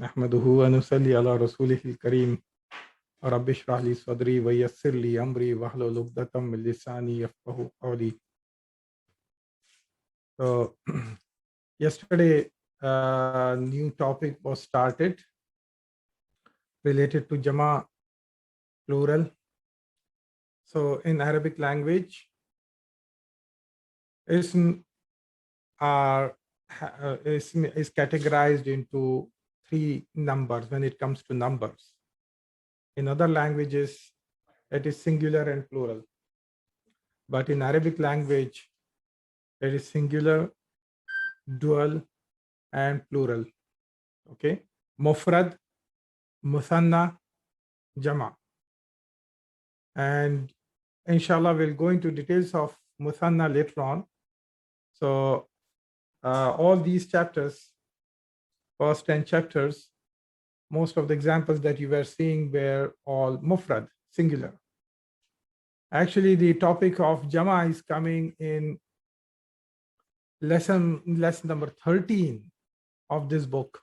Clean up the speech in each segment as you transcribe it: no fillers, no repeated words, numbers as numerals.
नहमदुहु व नुसल्ली अला रसूलिहिल करीम रब्बि इश्रह ली सदरी व यस्सिर ली अमरी वहलुल उक़दतम मिन लिसानी यफ़क़हू क़ौली. So yesterday new topic was started related to Jama plural. So in Arabic language, ism is categorized into three numbers when it comes to numbers. In other languages, it is singular and plural. But in Arabic language, it is singular, dual, and plural. Okay? Mufrad, Muthanna, Jama. And inshallah, we'll go into details of Muthanna later on. So all these chapters, first 10 chapters, most of the examples that you were seeing were all Mufrad, singular. Actually, the topic of Jama is coming in lesson number 13 of this book.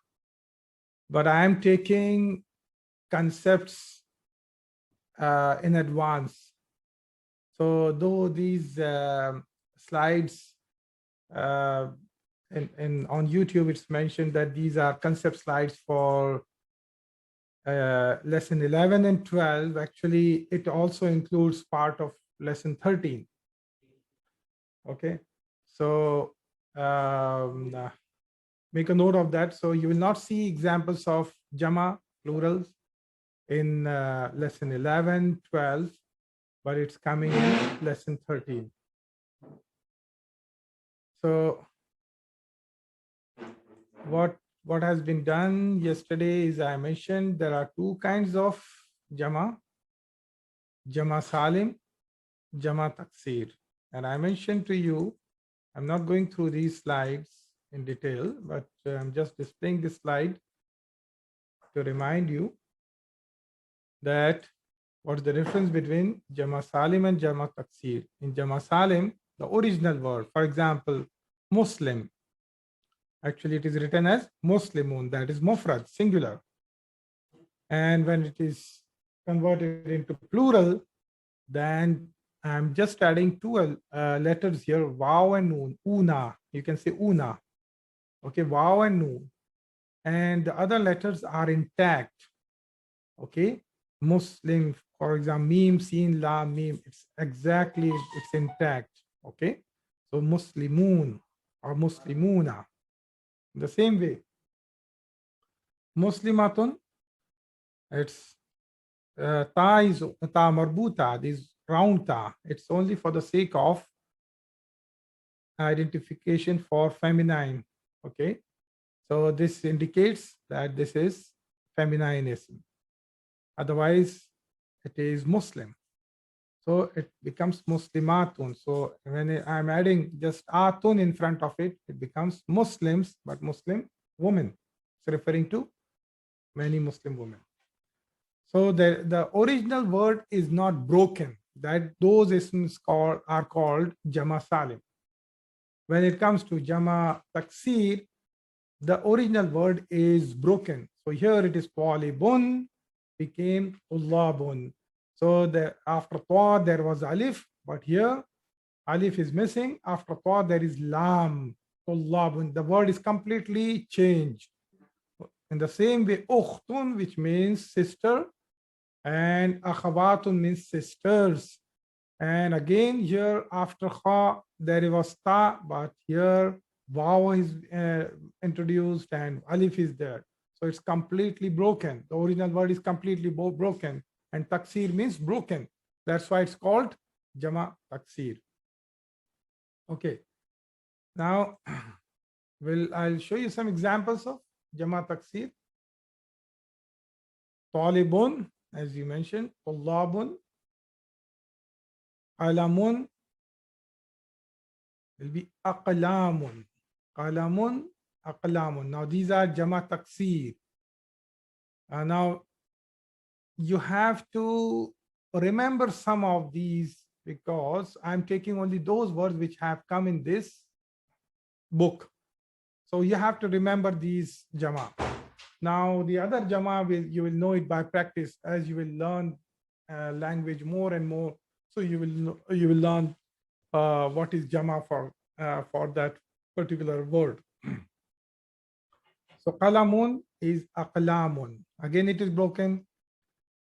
But I am taking concepts in advance. So though these slides on YouTube, it's mentioned that these are concept slides for lesson 11 and 12. Actually, it also includes part of lesson 13. Okay, so make a note of that. So you will not see examples of Jama plurals in lesson 11, 12, but it's coming in lesson 13. So what has been done yesterday is, I mentioned there are two kinds of Jama: Jama Saalim, Jama Takseer. And I mentioned to you, I'm not going through these slides in detail, but I'm just displaying this slide to remind you that what's the difference between Jama Salim and Jama Takseer. In Jama Salim, the original word, for example, Muslim, actually it is written as Muslimun, that is Mufrad, singular. And when it is converted into plural, then I'm just adding two letters here, Waw and Noon, Una. You can say Una. Okay, Waw and Noon. And the other letters are intact. Okay, Muslim, for example, Mim, Sin, La, Mim, it's exactly, it's intact. Okay, so Muslimun or Muslimuna. In the same way, Muslimatun, it's ta is ta marbuta, this round ta, it's only for the sake of identification for feminine. Okay, so this indicates that this is femininism. Otherwise, it is Muslim. So it becomes Muslimatun. So when I'm adding just atun in front of it, it becomes Muslims, but Muslim women. It's referring to many Muslim women. So the original word is not broken. That those isms are called Jama Salim. When it comes to Jama Takseer, the original word is broken. So here it is Talibun became Tullabun. So after Ta there was Alif, but here Alif is missing. After Ta there is Lam, Tullabun. The word is completely changed. In the same way, Ukhtun, which means sister, and Akhawatun means sisters. And again here after Kha there was Ta, but here Waw is introduced and Alif is there. So it's completely broken. The original word is completely broken. And Takseer means broken. That's why it's called Jama Takseer. Okay. Now, I'll show you some examples of Jama Takseer. Talibun, as you mentioned, Tullabun, Qalamun will be Aqlamun. Qalamun, Aqlamun. Now these are Jama Takseer. Now you have to remember some of these because I'm taking only those words which have come in this book. So you have to remember these Jama. Now, the other Jama, you will know it by practice as you will learn language more and more. So you will learn what is Jama for that particular word. So qalamun is aqlamun. Again, it is broken.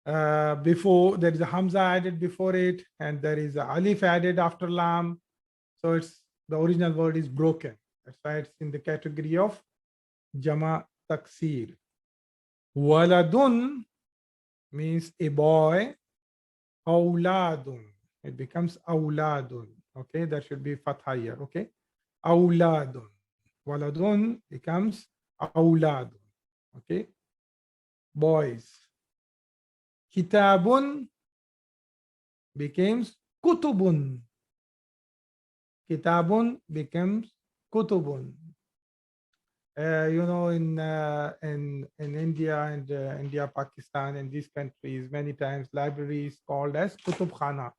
Before there is a hamza added before it, and there is a alif added after lam. So it's the original word is broken. That's why it's in the category of Jama Takseer. Waladun means a boy. Awladun. It becomes awladun. Okay, that should be fatha here. Okay, awladun. Waladun becomes awladun. Okay, boys. Kitabun becomes kutubun. Kitabun becomes kutubun. You know, in India and India, Pakistan, and these countries, many times libraries called as kutub khana.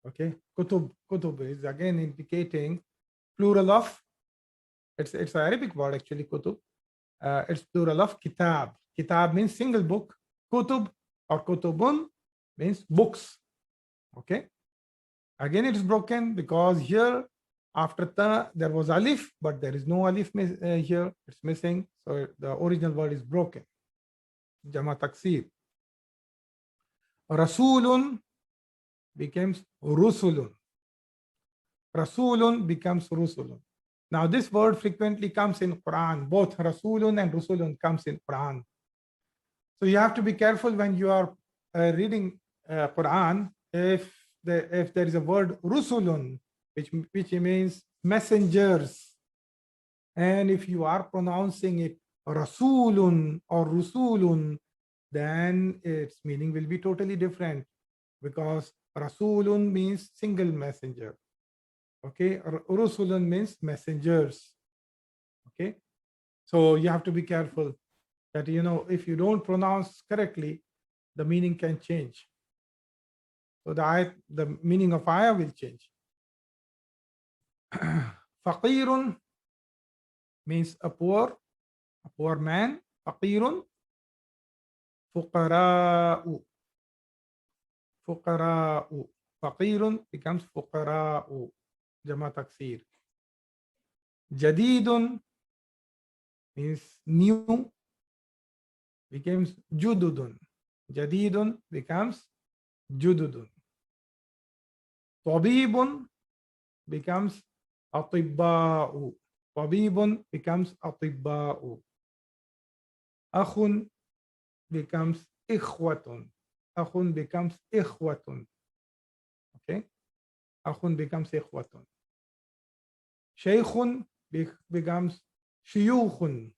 Okay, kutub is again indicating plural of. It's an Arabic word actually. Kutub. It's plural of kitab. Kitab means single book. Kutub or kutubun means books. Okay. Again, it is broken because here after ta there was alif, but there is no alif here. It's missing. So the original word is broken. Jama Takseer. Rasulun becomes rusulun. Rasulun becomes rusulun. Now this word frequently comes in Quran. Both Rasulun and Rusulun comes in Quran. So you have to be careful when you are reading Quran. If there is a word Rusulun, which means messengers, and if you are pronouncing it Rasulun or Rusulun, then its meaning will be totally different, because Rasulun means single messenger. Okay, Rusulun means messengers. Okay, so you have to be careful that, you know, if you don't pronounce correctly, the meaning can change. So the meaning of ayah will change. Faqirun means a poor man. Faqirun. Fuqara'u. Fuqara'u. Faqirun becomes fuqara'u. Jama Takseer. Jadidun means new, becomes jududun. Jadidun becomes jududun. Tabibun becomes atibba'u. Tabibun becomes atibba'u. Akhun becomes ikhwatun. Akhun becomes ikhwatun. Okay, akhun becomes ikhwatun. Shaykhun becomes shuyukhun.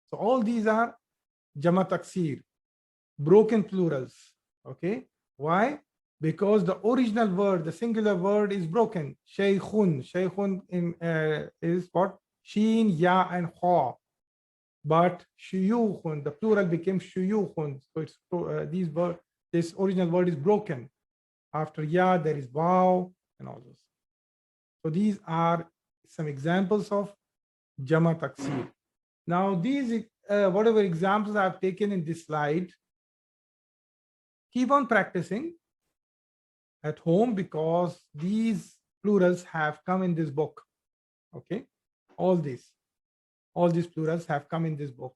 So all these are Jama Takseer, broken plurals. Okay, why? Because the original word, the singular word, is broken. Shaykhun. Shaykhun is what? Sheen, ya, and kha. But shuyukhun, the plural became shuyukhun. So it's this original word is broken. After ya, there is waw and all those. So these are some examples of Jama Takseer. Now these whatever examples I've taken in this slide, keep on practicing at home, because these plurals have come in this book. Okay, all these plurals have come in this book.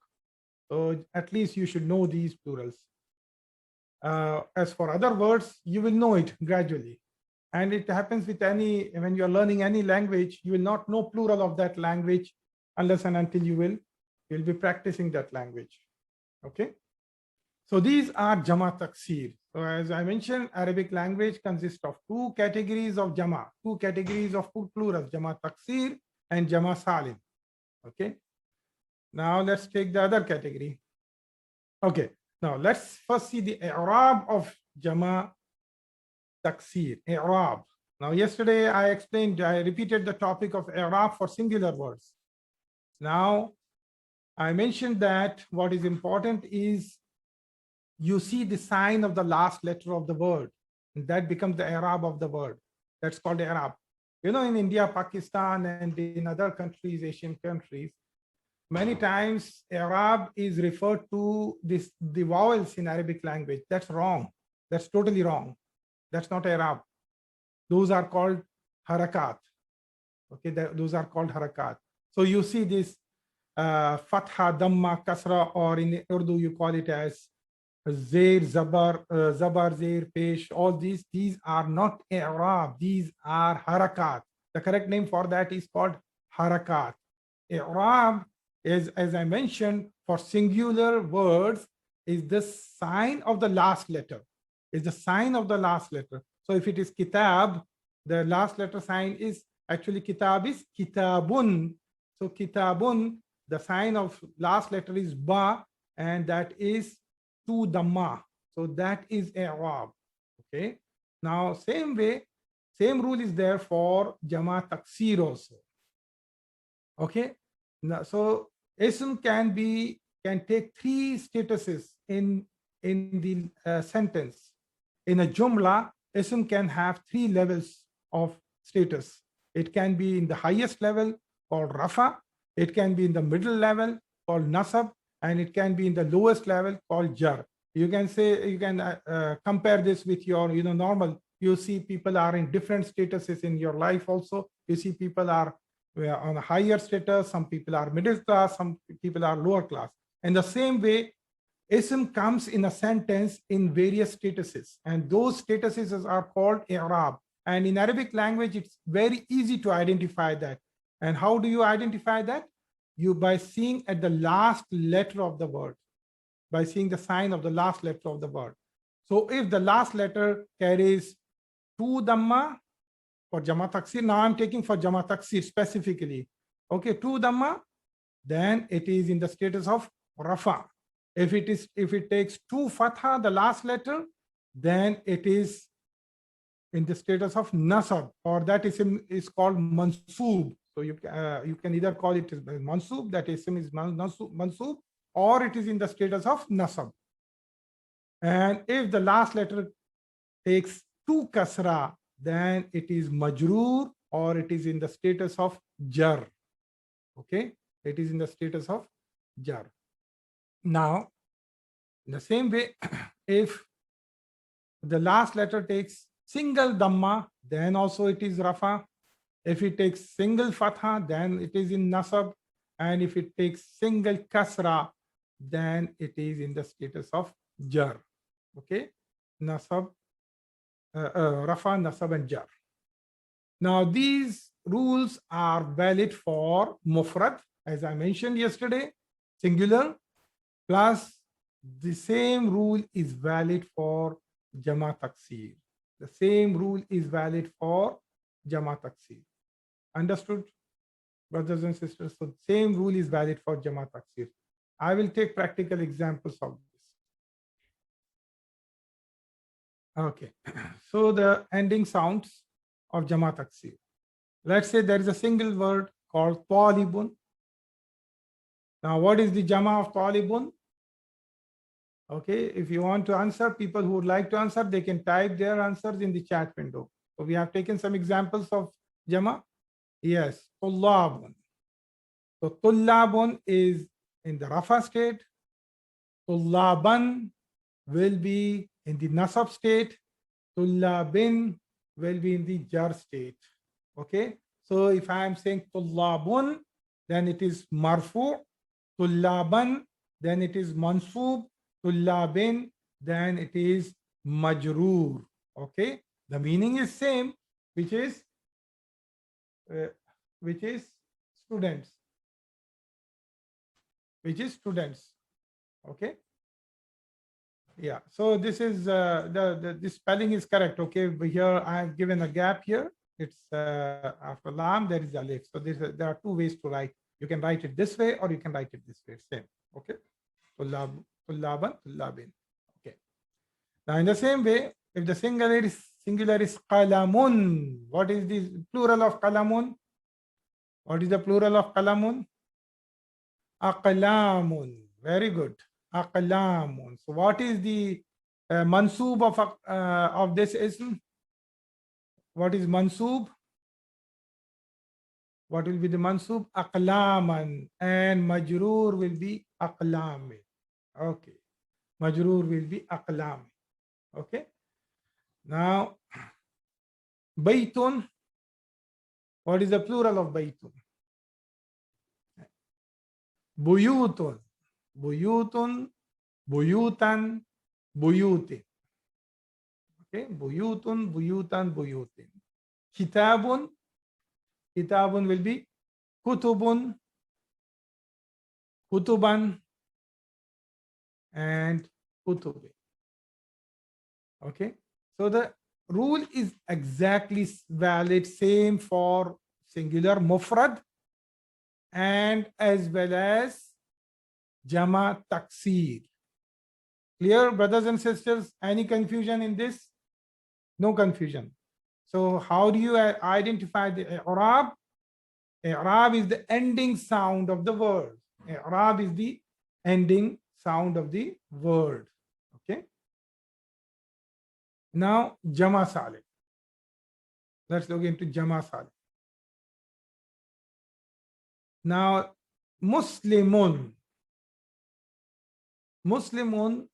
So at least you should know these plurals. As for other words, you will know it gradually. And it happens with when you're learning any language, you will not know plural of that language unless and until you'll be practicing that language. Okay. So these are Jama Takseer. So as I mentioned, Arabic language consists of two categories of Jama, two categories of plurals, Jama Takseer and Jama Saalim. Okay. Now let's take the other category. Okay. Now let's first see the i'rab of Jama Takseer. I'rab. Now yesterday I repeated the topic of i'rab for singular words. Now I mentioned that what is important is you see the sign of the last letter of the word, and that becomes the i'rab of the word. That's called i'rab. You know, in India, Pakistan, and in other countries, Asian countries, many times Arab is referred to the vowels in Arabic language. That's wrong. That's totally wrong. That's not Arab. Those are called harakat. Okay, those are called harakat. So you see this fatha, damma, kasra, or in Urdu you call it as zair, zabar, zair, pesh. All these are not Arab. These are harakat. The correct name for that is called harakat. I'rab is, as I mentioned, for singular words, is the sign of the last letter. Is the sign of the last letter. So if it is kitab, the last letter sign is actually kitab is kitabun. So kitabun, the sign of last letter is ba, and that is to damma. So that is i'rab. Okay. Now, same way, same rule is there for Jama Takseer also. Okay. Now, so ism can take three statuses in the sentence. In a jumla, ism can have three levels of status. It can be in the highest level called rafa, it can be in the middle level called nasab, and it can be in the lowest level called jar. You can say, you can compare this with your normal. You see people are in different statuses in your life also. You see people are on a higher status, some people are middle class, some people are lower class. In the same way, ism comes in a sentence in various statuses, and those statuses are called i'rab. And in Arabic language, it's very easy to identify that. And how do you identify that? You by seeing at the last letter of the word, by seeing the sign of the last letter of the word. So if the last letter carries two dhamma for Jama Takseer, now I'm taking for Jama Takseer specifically. Okay, two dhamma, then it is in the status of rafa. If it takes two fatha, the last letter, then it is in the status of nasab, or that ism is called mansoob. So you can either call it mansoob, that ism is mansoob, or it is in the status of nasab. And if the last letter takes two kasra, then it is majroor, or it is in the status of jar. Okay, it is in the status of jar. Now, in the same way, if the last letter takes single dhamma, then also it is rafa. If it takes single fatha, then it is in nasab. And if it takes single kasra, then it is in the status of jar. Okay, nasab, rafa, nasab, and jar. Now, these rules are valid for mufrad, as I mentioned yesterday, singular, plus the same rule is valid for Jama Takseer. The same rule is valid for Jama Takseer. Understood, brothers and sisters? So same rule is valid for Jama Takseer. I will take practical examples of this. Okay, so the ending sounds of Jama Takseer. Let's say there is a single word called talibun. Now, what is the Jama of talibun? Okay, if you want to answer, people who would like to answer, they can type their answers in the chat window. So we have taken some examples of Jama. Yes, tullabun. So tullabun is in the rafa state. Tullaban will be in the nasab state. Tullabin will be in the jar state. Okay, so if I am saying tullabun, then it is marfu. Tullaban, then it is mansub. Tullabin, then it is majroor. Okay, the meaning is same, which is students, okay. Yeah, so this is the spelling is correct. Okay, but here I have given a gap here. It's after lam there is alif. So there are two ways to write. You can write it this way, or you can write it this way. Same. Okay, tullaban, tullabin. Okay. Now, in the same way, if the singular is qalamun, what is the plural of qalamun? What is the plural of qalamun? Aqlamun. Very good. Aqlamun. So what is the mansoob of this ism? What is mansoob? What will be the mansub? Aqlaman. And majroor will be aqlamin. Okay. Majroor will be aqlamin. Okay. Now, baytun. What is the plural of baytun? Buyutun. Buyutun. Buyutan. Buyutin. Okay. Buyutun. Buyutan. Buyutin. Kitabun. Kitabun will be kutubun. Kutuban. And kutubin. Okay. So the rule is exactly valid, same for singular mufrad and as well as Jama Takseer. Clear, brothers and sisters? Any confusion in this? No confusion. So how do you identify the i'rab? I'rab is the ending sound of the word. I'rab is the ending sound of the word. Okay. Now, Jama Saalim. Let's look into Jama Saalim. Now, Muslimun. Muslimun,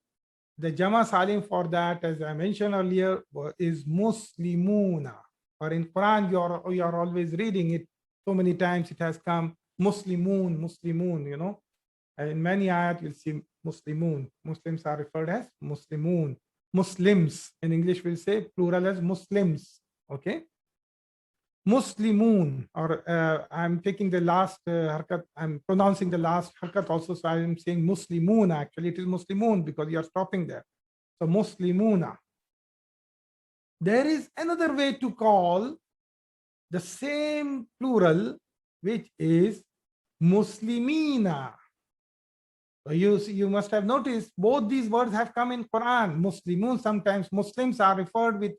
the Jama Saalim for that, as I mentioned earlier, is Muslimuna. Or in Quran, you are always reading it. So many times it has come Muslimun, Muslimun, you know. And in many ayat, you'll see Muslimun. Muslims are referred as Muslimun. Muslims, in English we'll say plural as Muslims. Okay. Muslimun, or I'm taking the last harkat, I'm pronouncing the last harkat also, so I'm saying Muslimun. Actually, it is Muslimun because you are stopping there. So Muslimuna. There is another way to call the same plural, which is Muslimina. So you must have noticed both these words have come in Quran. Muslimun, sometimes Muslims are referred with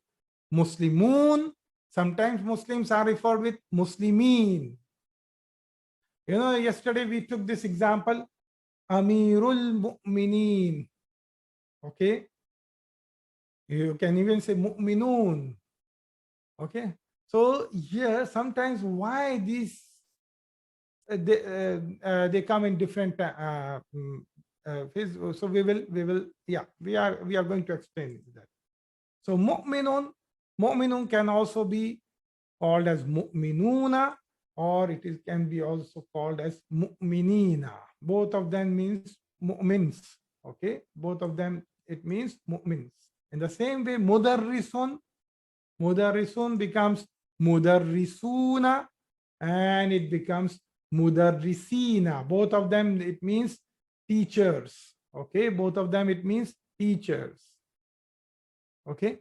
Muslimun, sometimes Muslims are referred with Muslimin. You know, yesterday we took this example, Amirul Mu'mineen. Okay. You can even say Mu'minun. Okay. So here, sometimes why these they come in different phases. So we are going to explain that. So mu'minun can also be called as mu'minuna, or it can be also called as mu'minina. Both of them means mu'mins. Okay, both of them, it means mu'mins. In the same way, mudarrisun becomes mudarrisuna, and it becomes mudarrisina. Both of them, it means teachers. Okay, both of them, it means teachers. Okay,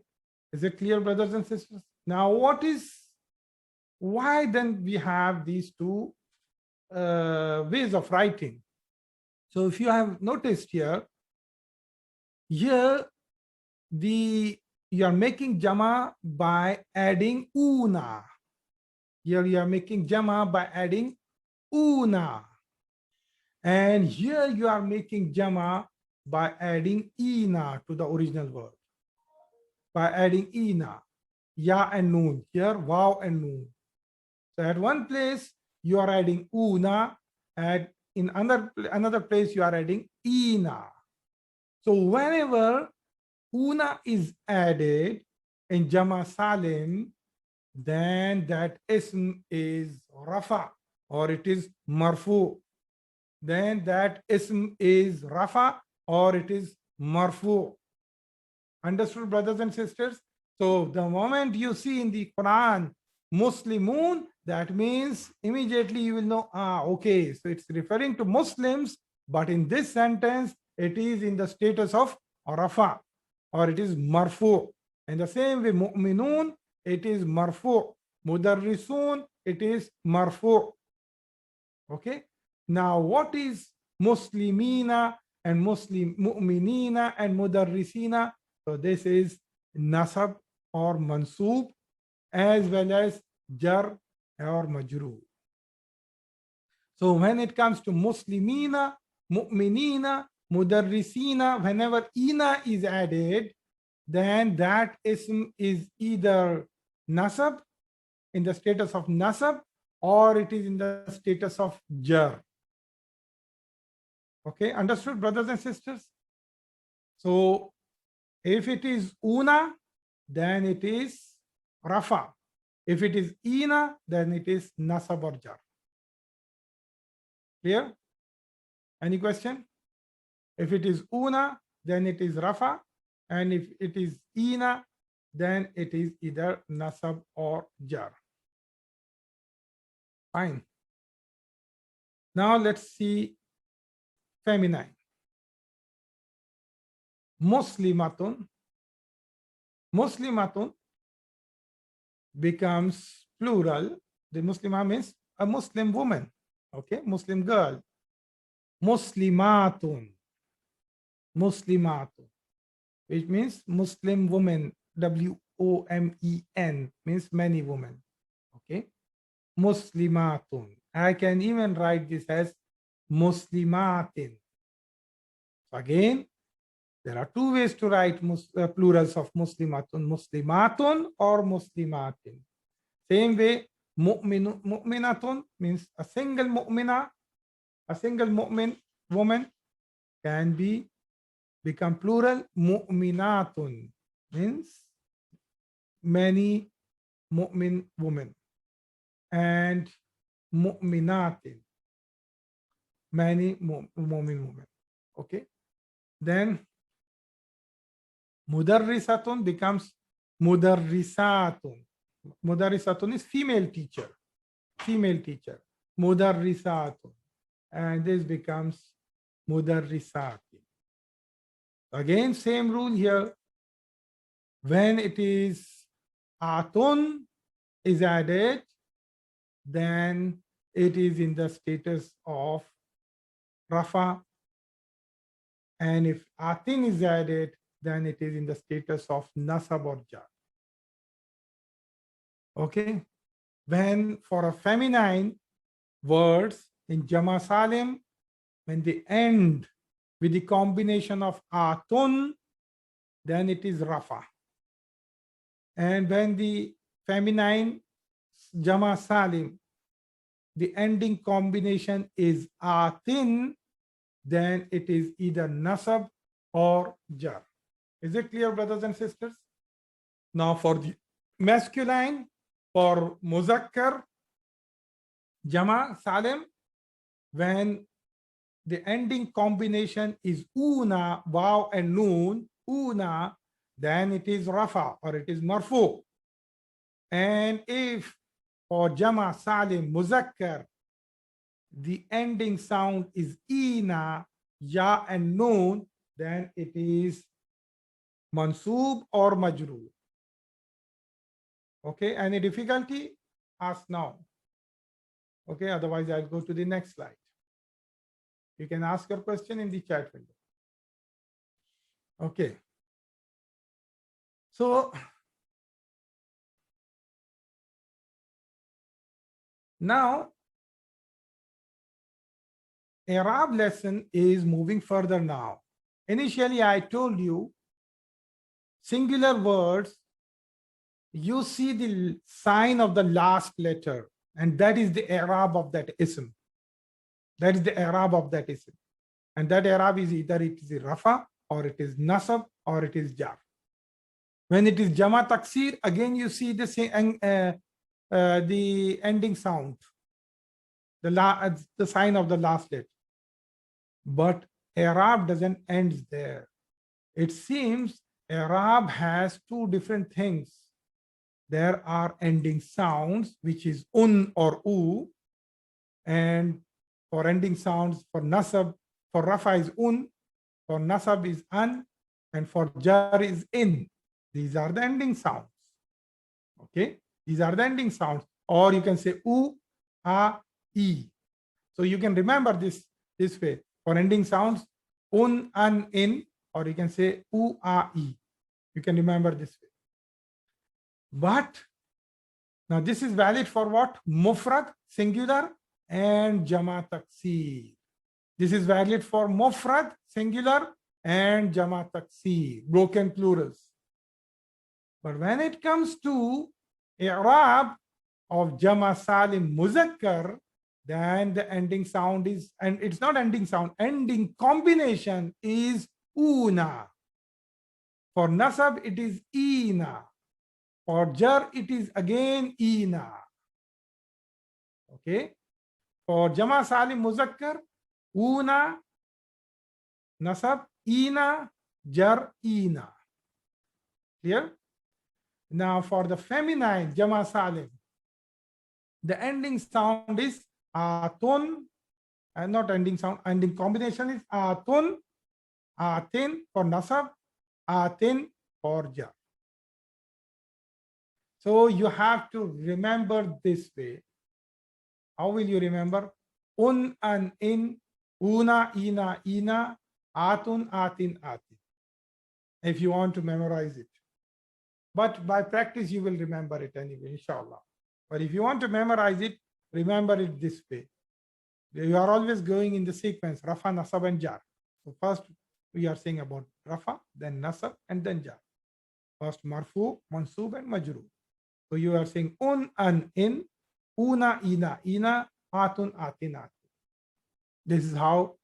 is it clear, brothers and sisters? Now, why then we have these two ways of writing? So if you have noticed here you are making Jama by adding una. Here you are making Jama by adding una. And here you are making Jama by adding ina to the original word. By adding ina, ya and noon. Here, waw and noon. So at one place you are adding una, and in another place you are adding ina. So whenever una is added in Jama Saalim, then that ism is rafa, or it is marfu. Then that ism is rafa, or it is marfu. Understood, brothers and sisters? So the moment you see in the Quran Muslimun, that means immediately you will know, okay, so it's referring to Muslims, but in this sentence it is in the status of rafa, or it is marfu. In the same way, mu'minun, it is marfu. Mudarrisun, it is marfu. Okay. Now, what is Muslimina and Mu'minina and Mudarrisina? So this is nasab or mansub, as well as jar or majrur. So when it comes to Muslimina, Mu'minina, Mudarrisina, whenever ina is added, then that ism is either nasab, in the status of nasab, or it is in the status of jar. Okay, understood, brothers and sisters? So if it is una, then it is rafa. If it is ina, then it is nasab or jar. Clear? Any question? If it is una, then it is rafa, and if it is ina, then it is either nasab or jar. Fine. Now let's see feminine. Muslimatun. Muslimatun becomes plural. The Muslimah means a Muslim woman. Okay, Muslim girl. Muslimatun. Muslimatun, which means Muslim woman. WOMEN means many women. Okay, Muslimatun. I can even write this as Muslimatin. So again, there are two ways to write plurals of Muslimatun, Muslimatun or Muslimatin. Same way, Mu'minatun means a single mu'mina, a single mu'min woman can become plural. Mu'minatun means many mu'min women, and mu'minatin, many mu'min women. Okay, then mudarrisatun becomes mudarrisatun. Mudarrisatun is female teacher, mudarrisatun, and this becomes mudarrisatin. Again, same rule here. When it is atun is added, then it is in the status of rafa, and if atin is added, then it is in the status of nasab or jar. Okay, when for a feminine words in Jama Saalim, when they end with the combination of atun, then it is rafa. And when the feminine Jama Saalim, the ending combination is atin, then it is either nasab or jar. Is it clear, brothers and sisters? Now for the masculine, for muzakkar Jama Saalim, when the ending combination is una, waw and noon, una, then it is rafa or it is marfu. And if for Jama Saalim muzakkar, the ending sound is ina, ya and noon, then it is mansoob or majroor. Okay, any difficulty? Ask now. Okay, otherwise I'll go to the next slide. You can ask your question in the chat window. Okay. So now Arab lesson is moving further now. Initially, I told you singular words, you see the sign of the last letter, and that is the Arab of that ism. That is the Arab of that ism. And that Arab is either it is rafa, or it is nasab, or it is jar. When it is Jama Takseer, again you see the same, the ending sound, the sign of the last letter. But Arab doesn't end there. It seems Arab has two different things. There are ending sounds, which is un or u, and for ending sounds, for nasab, for rafa is un, for nasab is an, and for jar is in. These are the ending sounds. Okay, these are the ending sounds. Or you can say u, a, e. So you can remember this way. For ending sounds, un, an, in, or you can say u, a, e. You can remember this way. But now this is valid for what? Mufrad, singular, and Jama Takseer. This is valid for Mufrad, singular, and Jama Takseer, broken plurals. But when it comes to I'rab, of Jama Saalim Muzakkar, then the ending sound is, and it's not ending sound, ending combination is una. For nasab, it is ina. For jar, it is again ina. Okay. For Jama Salim Muzakkar, una, nasab, ina, jar, ina. Clear? Now for the feminine Jama Salim, the ending sound is atun, and not ending sound, ending combination is atun, atin for nasab, atin for jar. So you have to remember this way. How will you remember? Un, an, in, una, ina, ina, atun, atin, atin. If you want to memorize it. But by practice, you will remember it anyway, inshallah. But if you want to memorize it, remember it this way. You are always going in the sequence, Rafa, Nasab, and Jar. So first, we are saying about Rafa, then Nasab, and then Jar. First, Marfu, Mansub, and Majrur. So you are saying un, an, in, una, ina, ina, atun, atin, atin. This is how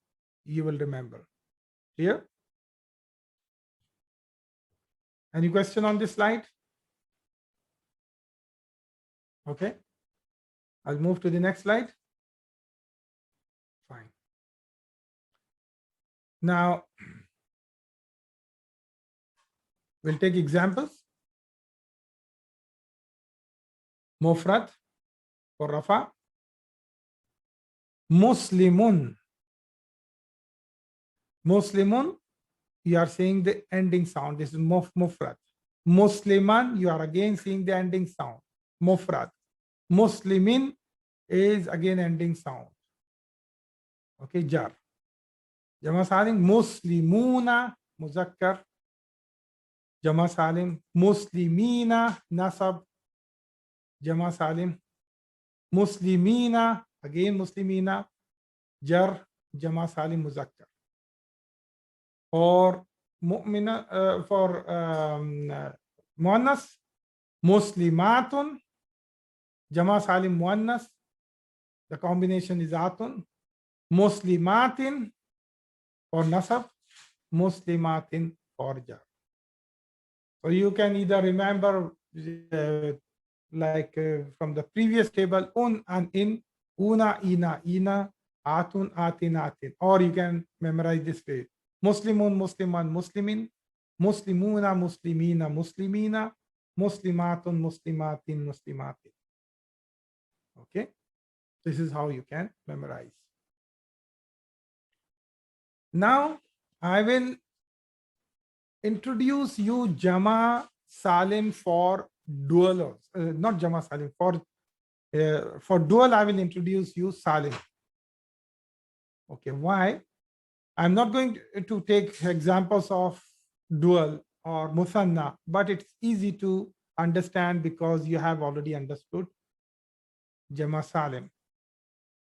you will remember. Clear? Any question on this slide? Okay. I'll move to the next slide. Fine. Now, we'll take examples. Mufrad for Rafa. Muslimun. Muslimun, you are saying the ending sound. This is mufrad. Musliman, you are again seeing the ending sound. Mufrad. Muslimin is again ending sound. Okay, jar. Jama Salim, Muslimuna, Muzakkar. Jama Salim, Muslimina, Nasab. Jama Salim, Muslimina, again Muslimina, jar, Jama Salim Muzakkar. For mu'mina, for muannas, Muslimatun, Jama Salim muannas, the combination is atun. Muslimatin for nasab, Muslimatin for jar. So you can either remember from the previous table, un and in, una, ina, ina, atun, atin, atin. Or you can memorize this way. Muslimun, Musliman, Muslimin, Muslimuna, Muslimina, Muslimina, Muslimatun, Muslimatin, Muslimatin. Okay. This is how you can memorize. Now I will introduce you Jama Salim for dual, not Jama Salim, for dual I will introduce you Salim. Okay, why? I'm not going to take examples of dual or Muthanna, but it's easy to understand because you have already understood Jama Salim.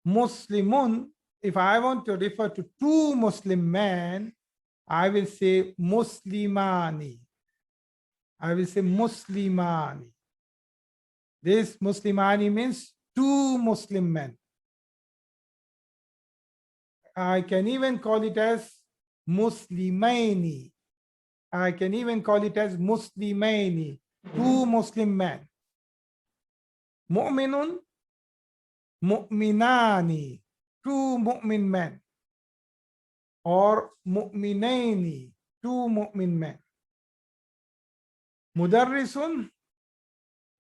Muslimun, if I want to refer to two Muslim men, I will say Muslimani. I will say Muslimani. This Muslimani means two Muslim men. I can even call it as Muslimaini. I can even call it as Muslimaini, two Muslim men. Mu'minun, Mu'minani, two Mu'min men. Or Mu'minaini, two Mu'min men. Mudarrisun,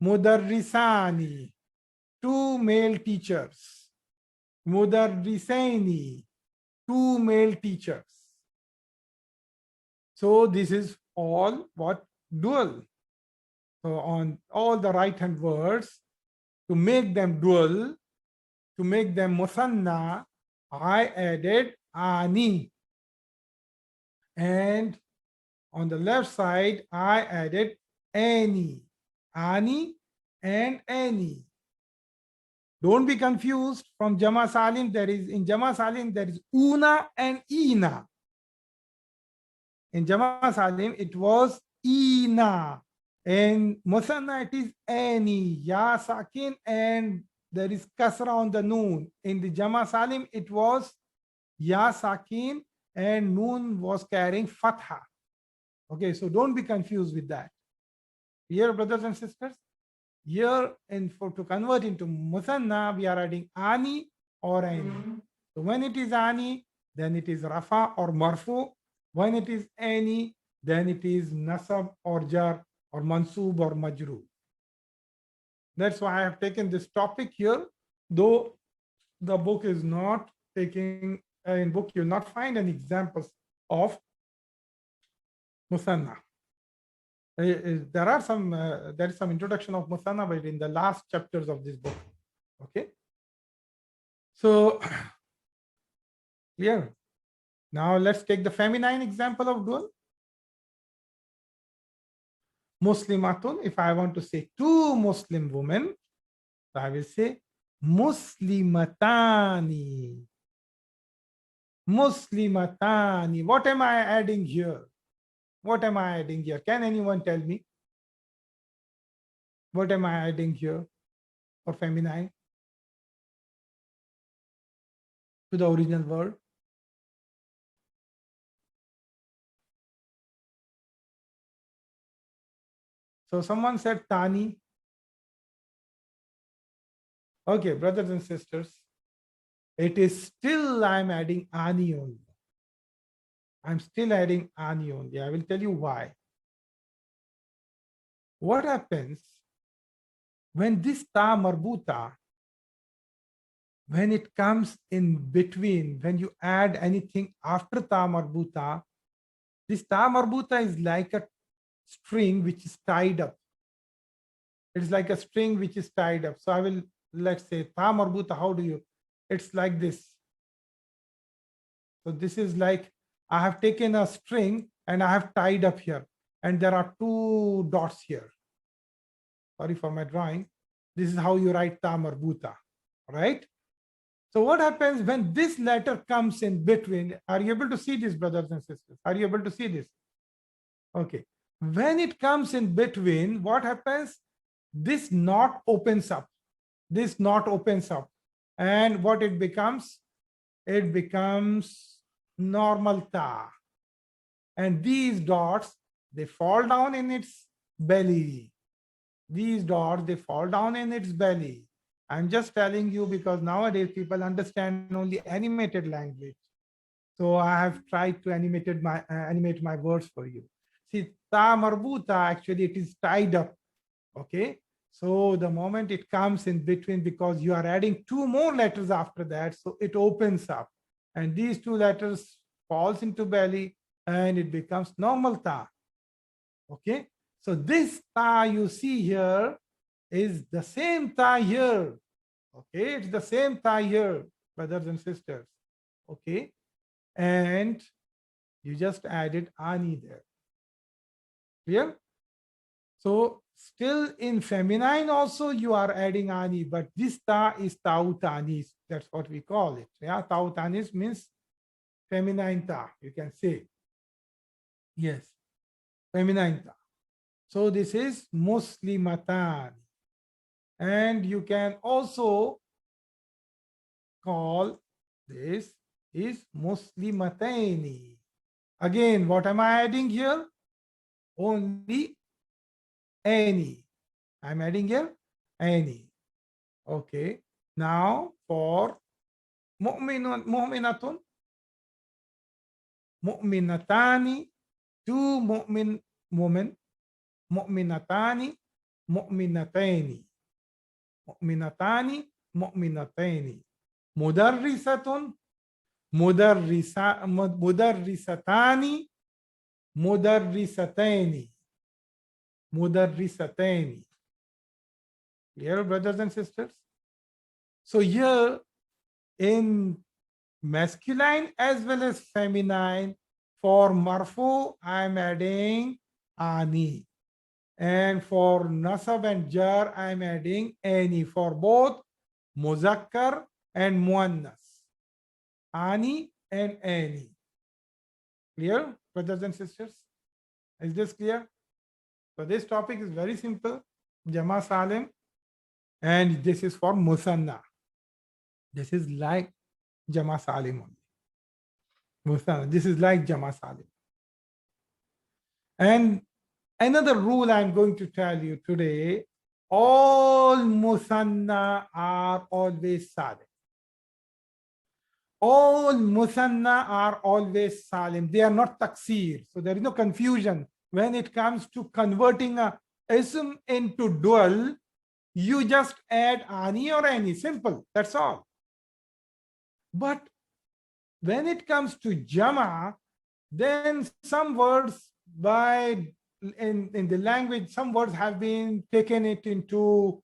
Mudarrisani, two male teachers. Mudarrisaini, two male teachers. So this is all what dual. So on all the right hand words, to make them dual, to make them Muthanna, I added ani. And on the left side, I added any. Ani and any. Don't be confused. From Jama Salim, in Jama Salim, there is una and ina. In Jama Salim, it was ina. In Muthanna, it is any, ya sakin, and there is kasra on the noon. In the Jama Saalim, it was ya sakin and noon was carrying fatha. Okay, so don't be confused with that. Here, brothers and sisters, here and for to convert into Muthanna, we are adding ani or ani. So when it is ani, then it is rafa or marfu. When it is ani, then it is nasab or jar or mansub or majrur. That's why I have taken this topic here, though the book is not taking, in book you'll not find any examples of Muthanna. There are some, there is some introduction of Muthanna, but in the last chapters of this book. Okay. So, clear. Now let's take the feminine example of dual. Muslimatun, if I want to say two Muslim women, so I will say Muslimatani. Muslimatani. What am I adding here? What am I adding here? Can anyone tell me? What am I adding here for feminine to the original word? So someone said Tani. Okay, brothers and sisters, it is still I'm adding Ani only. I'm still adding Ani only. I will tell you why. What happens when this Ta marbuta, when it comes in between, when you add anything after Ta marbuta, this Ta marbuta is like a string which is tied up. It's like a string which is tied up. So I will, let's say Ta marbuta, how do you? It's like this. So this is like I have taken a string and I have tied up here, and there are two dots here. Sorry for my drawing. This is how you write Ta marbuta, right? So what happens when this letter comes in between? Are you able to see this, brothers and sisters? Are you able to see this? Okay. When it comes in between, what happens? This knot opens up. This knot opens up. And what it becomes? It becomes normal ta. And these dots, they fall down in its belly. These dots, they fall down in its belly. I'm just telling you because nowadays people understand only animated language. So I have tried to animate my words for you. See, ta marbuta, actually it is tied up. Okay. So the moment it comes in between, because you are adding two more letters after that, so it opens up. And these two letters falls into belly and it becomes normal ta. Okay. So this ta you see here is the same ta here. Okay. It's the same ta here, brothers and sisters. Okay. And you just added ani there. Clear? So still in feminine also you are adding ani, but this ta is tautanis. That's what we call it. Yeah, tautanis means feminine ta, you can say. Yes, feminine ta. So this is muslimatan. And you can also call this is muslimatani. Again, what am I adding here? Only any. I'm adding here any. Okay. Now for mu'minatun, mu'minatani, two women, mu'minatani, mu'minataini, mu'minatani, mu'minataini, mudarrisatun, mudarrisatani, mudarrisataini, mudarrisataini. Clear, brothers and sisters? So here in masculine as well as feminine, for marfu, I'm adding ani. And for nasab and jar, I'm adding ani for both muzakkar and muannas. Ani and ani. Clear, brothers and sisters? Is this clear? So this topic is very simple. Jama Saalim, and this is for Muthanna. This is like Jama Saalim only. Muthanna. This is like Jama Saalim. And another rule I'm going to tell you today, all Muthanna are always Salim. All Muthanna are always Salim. They are not Takseer. So there is no confusion. When it comes to converting a ism into dual, you just add ani or any, simple, that's all. But when it comes to Jama, then some words in the language, some words have been taken it into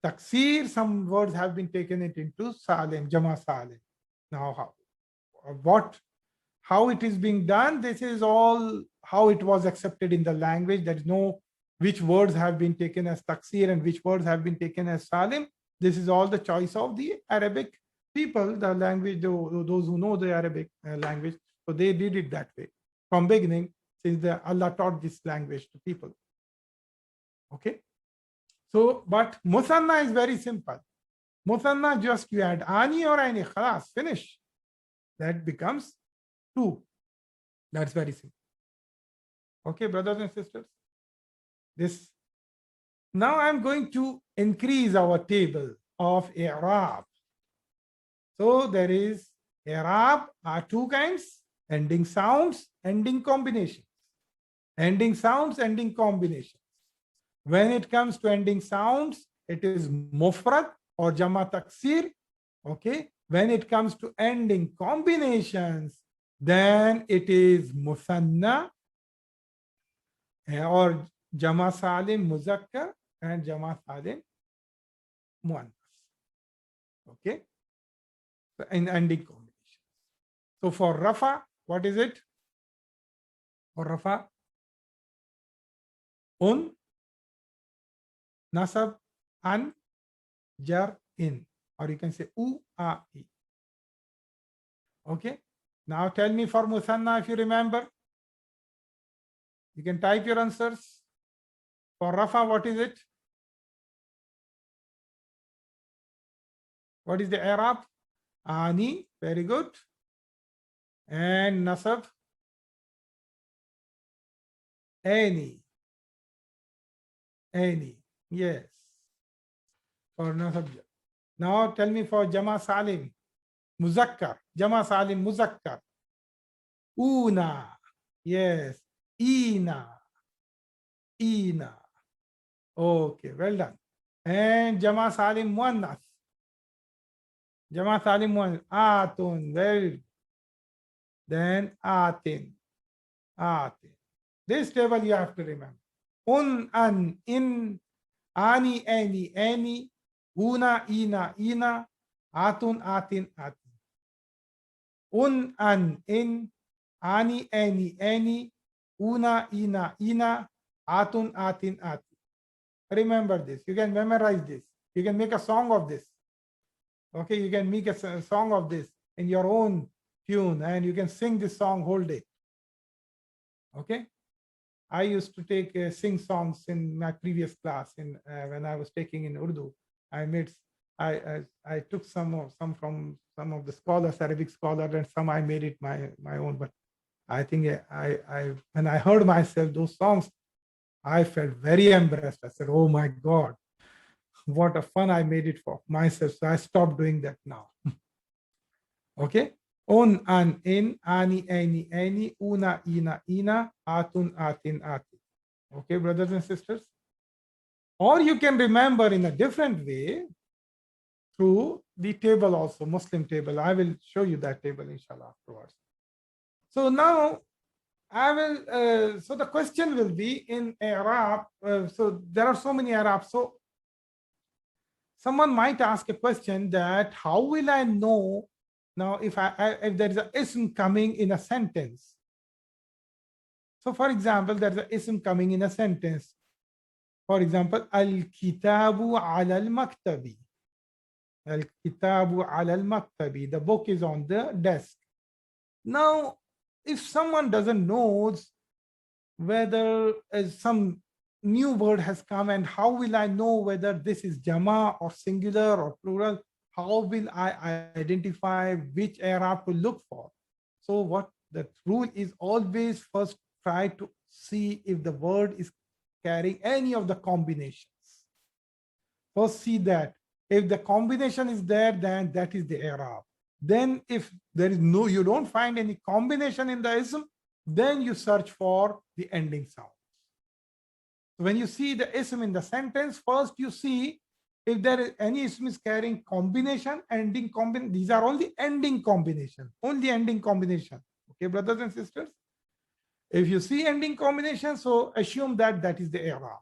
Takseer, some words have been taken it into Salim, Jama Salim. Now, how it is being done, this is all how it was accepted in the language. There is no which words have been taken as Takseer and which words have been taken as Salim. This is all the choice of the Arabic people, the language, those who know the Arabic language. So they did it that way from beginning, since Allah taught this language to people. Okay. So, but Muthanna is very simple. Muthanna, just you add ani or any, khalas, finish. That becomes two. That's very simple. Okay, brothers and sisters. This. Now I'm going to increase our table of i'rab. So there is i'rab are two kinds: ending sounds, ending combinations. Ending sounds, ending combinations. When it comes to ending sounds, it is mufrad or Jama Takseer. Okay. When it comes to ending combinations, then it is Muthanna or Jama Saalim Muzakkar and Jama Saalim Muannas. Okay. So in ending combinations. So for Rafa, what is it? For Rafa, Nasab, An, Jar, In. Or you can say U, A, I. Okay. Now tell me for Muthanna if you remember. You can type your answers. For Rafa, what is it? What is the i'rab? Ani, very good. And Nasab? Any. Any. Yes. For Nasab. Now tell me for Jama Salim. Muzakkar. Jama Salim Muzakkar. Una. Yes. Ina. Ina. Okay, well done. And Jama Salim Muannas. Jama Salim Muannas. Atun. Well. Then Atin. Atin. This table you have to remember. An, in, ani, any, una, ina, atun, atin, atin. An, in, ani, any, una, ina, atun, atin, atin. Remember this. You can memorize this. You can make a song of this. Okay, you can make a song of this in your own tune and you can sing this song whole day. Okay. I used to take sing songs in my previous class when I was taking in Urdu. I took some from some of the scholars, Arabic scholars, and some I made it my own. But I think when I heard myself those songs, I felt very embarrassed. I said, "Oh my God, what a fun I made it for myself." So I stopped doing that now. Okay. An, in, ani, any, una, ina, atun, atin, atin. Okay, brothers and sisters. Or you can remember in a different way through the table also, Muslim table. I will show you that table, inshallah, afterwards. So now I will, so the question will be in Arab. So there are so many Arabs. So someone might ask a question that how will I know now if there is an ism coming in a sentence? So for example, there's an ism coming in a sentence. For example, al-kitabu ala al-maktabi. Al-kitabu ala al-maktabi. The book is on the desk. Now, if someone doesn't know whether some new word has come, and how will I know whether this is Jama or singular or plural? How will I identify which Arab to look for? So what the rule is, always first try to see if the word is carrying any of the combinations. First see that. If the combination is there, then that is the Arab. Then if there is no, you don't find any combination in the ism, then you search for the ending sounds. When you see the ism in the sentence, first you see if there is any ism is carrying combination, ending combination. These are only ending combination, only ending combination. Okay, brothers and sisters. If you see ending combination, so assume that that is the Arab.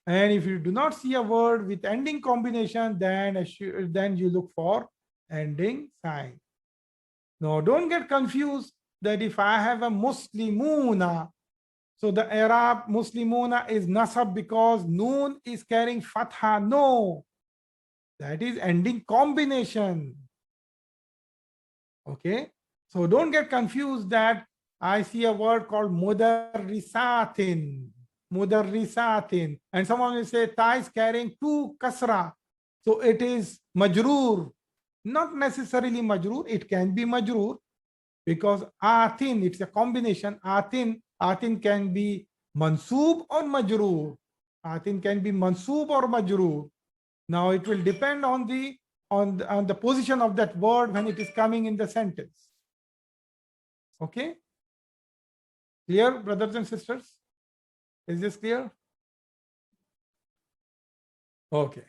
And if you do not see a word with ending combination, then you look for ending sign. Now, don't get confused that if I have a Muslimuna, so the Arab Muslimuna is nasab because noon is carrying fatha. No, that is ending combination. Okay, so don't get confused that I see a word called mudarrisatin, mudarrisatin, and someone will say ta is carrying two kasra, so it is majroor. Not necessarily majroor, it can be majroor because atin, it's a combination. Atin can be mansoob or majroor. Atin can be mansoob or majroor. Now it will depend on the position of that word when it is coming in the sentence. Okay, clear, brothers and sisters? Is this clear? Okay,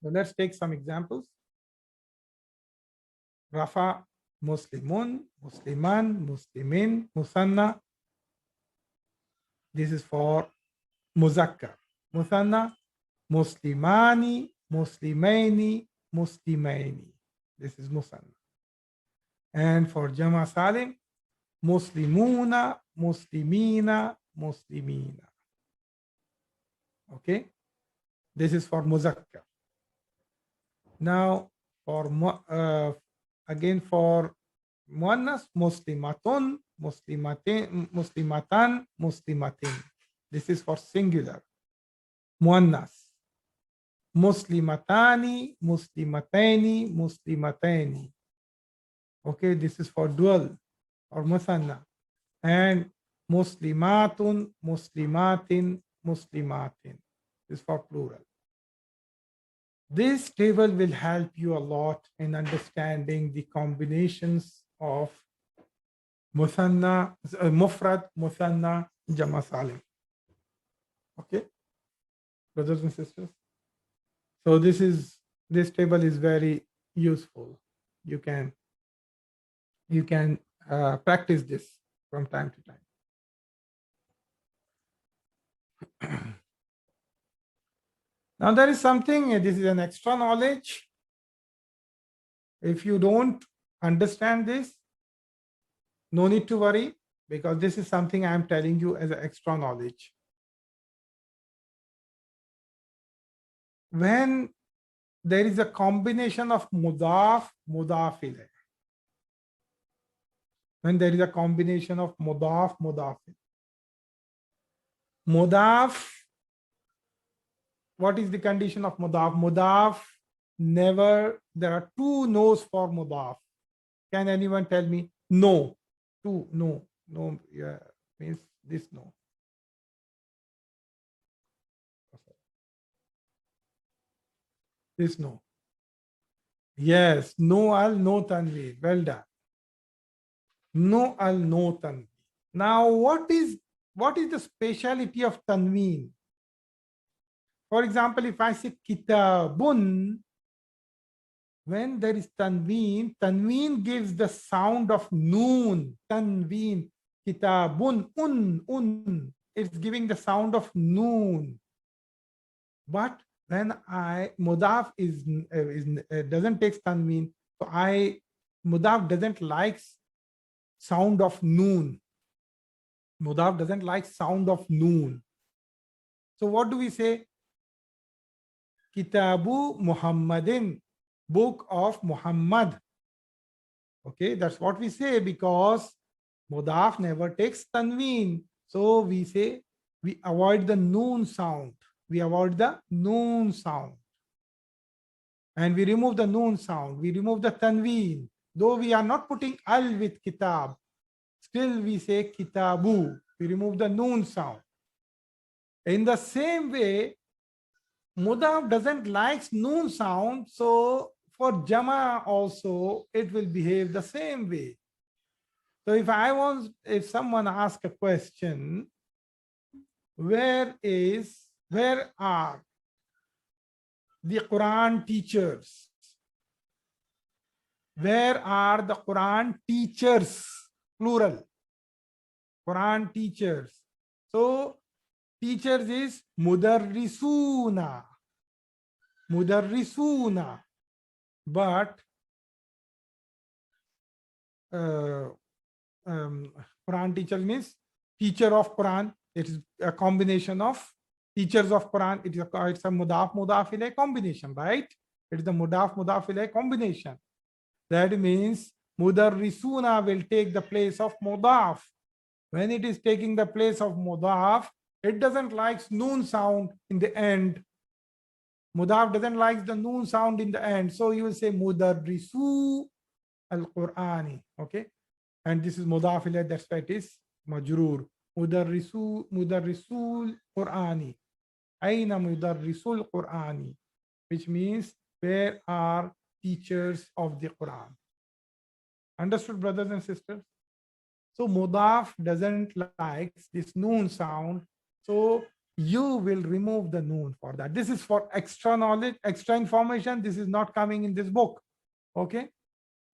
so let's take some examples. Rafa, Muslimun, Musliman, Muslimin, Muthanna. This is for Muzakkar. Muthanna, Muslimani, Muslimaini, Muslimaini. This is Muthanna. And for Jama Saalim, Muslimuna, Muslimina, Muslimina. Okay, this is for Muzakkar. Now for again for Muannas, Muslimatun, Muslimatin, Muslimatan, Muslimatin. This is for singular. Muannas, Muslimatani, Muslimataini, Muslimataini. Okay, this is for dual or Muthanna. And Muslimatun, Muslimatin, Muslimatin. This is for plural. This table will help you a lot in understanding the combinations of Muthanna, Mufrad, Muthanna, Jama Saalim. Okay, brothers and sisters. So this table is very useful. You can practice this from time to time. Now there is something, this is an extra knowledge. If you don't understand this, no need to worry, because this is something I am telling you as an extra knowledge. When there is a combination of mudaf, mudaf ilayh. When there is a combination of mudaf, mudaf ilayh. Mudaf, what is the condition of mudaf? Mudaf, never, there are two no's for mudaf. Can anyone tell me? No. Two, no. No, yeah, means this no. This no. Yes, no al, no tanween. Well done. No al, no tanween. Now, what is the speciality of tanween? For example, if I say kitabun, when there is tanween, tanween gives the sound of noon. Tanween, kitabun, un. It's giving the sound of noon. But when mudaf doesn't take tanween, so mudaf doesn't like sound of noon. Mudaf doesn't like sound of noon. So what do we say? Kitabu Muhammadin, book of Muhammad. Okay, that's what we say, because Mudaf never takes tanween. So we say we avoid the noon sound. We avoid the noon sound. And we remove the noon sound. We remove the tanween. Though we are not putting al with kitab, still we say kitabu. We remove the noon sound. In the same way, Mudaf doesn't like noon sound. So for Jama also, it will behave the same way. So if someone asks a question, where are the Quran teachers? Where are the Quran teachers? Plural. Quran teachers. So teachers is mudarrisuna. Mudarrisuna. But Quran teacher means teacher of Quran. It is a combination of teachers of Quran. It's a mudaf ilayh combination, right? It is the mudaf ilayh combination. That means mudarrisuna will take the place of mudaf. When it is taking the place of mudaf, it doesn't like noon sound in the end. Mudaf doesn't like the noon sound in the end. So you will say mudarrisu al-Qur'ani. Okay. And this is mudaf ilayh, that's why it is majroor. Mudarrisul Qur'ani. Aina mudarrisul Qur'ani. Which means where are teachers of the Quran? Understood, brothers and sisters? So mudaf doesn't like this noon sound. So you will remove the noon for that. This is for extra knowledge, extra information. This is not coming in this book. Okay.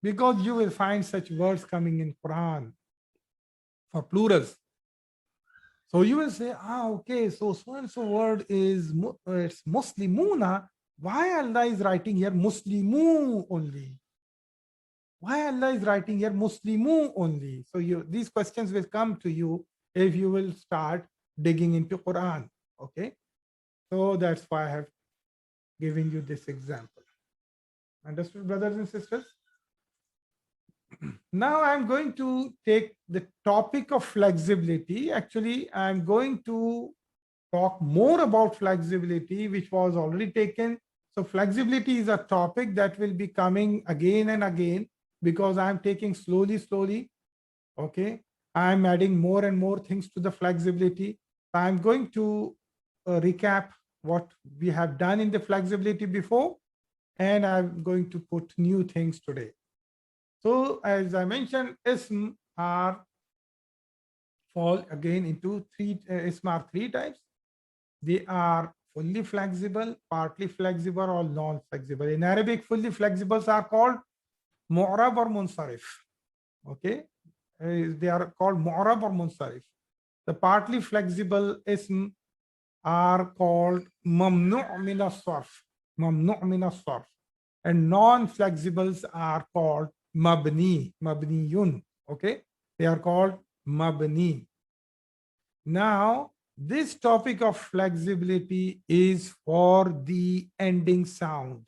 Because you will find such words coming in Quran for plurals. So you will say, okay, so and so word is it's Muslimuna. Why Allah is writing here Muslimu only? Why Allah is writing here Muslimu only? So these questions will come to you if you will start digging into Quran. Okay. So that's why I have given you this example. Understood, brothers and sisters? Now I'm going to take the topic of flexibility. Actually, I'm going to talk more about flexibility, which was already taken. So flexibility is a topic that will be coming again and again because I'm taking slowly. Okay. I'm adding more and more things to the flexibility. I'm going to recap what we have done in the flexibility before, and I'm going to put new things today. So as I mentioned, ism are fall again into ism are three types. They are fully flexible, partly flexible, or non-flexible. In Arabic, fully flexibles are called mu'rab or munsarif. Okay, they are called mu'rab or munsarif. The partly flexible ism are called mamnu' min as-sarf, mamnu' min as-sarf, and non-flexibles are called mabniyun. Okay, they are called mabni. Now this topic of flexibility is for the ending sounds.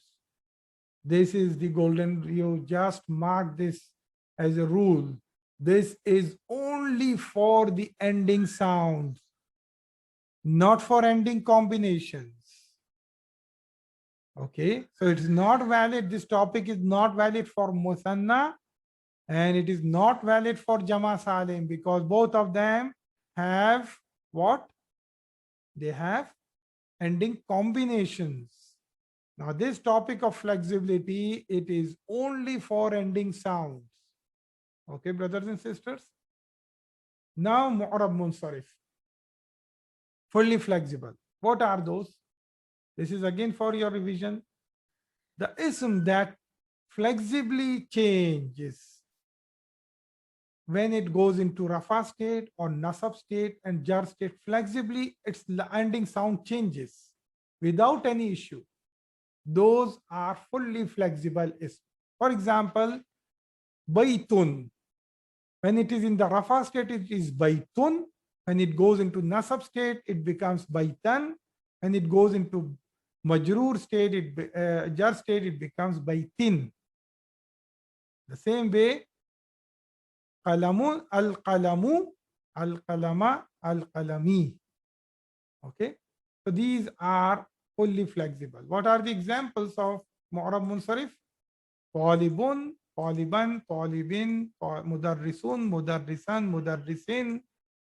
This is the golden, you just mark this as a rule. This is only for the ending sounds, not for ending combinations. Okay, so it's not valid. This topic is not valid for Muthanna, and it is not valid for Jama Saalim, because both of them have what? They have ending combinations. Now this topic of flexibility, it is only for ending sounds. Okay, brothers and sisters. Now Mu'rab Munsarif, fully flexible. What are those? This is again for your revision. The ism that flexibly changes when it goes into Rafa state or Nasab state and Jar state, flexibly its ending sound changes without any issue. Those are fully flexible ism. For example, Baytun. When it is in the Rafa state, it is Baytun. When it goes into Nasab state, it becomes Baytan. When it goes into Majroor state, Jar state, it becomes Baytin. The same way, Qalamun, al-qalamu, al-qalama, al-qalami. Okay. So these are fully flexible. What are the examples of Mu'rab Munsarif? Talibun, Taliban, Talibin, Mudarrisun, Mudarrisan, Mudarrisin,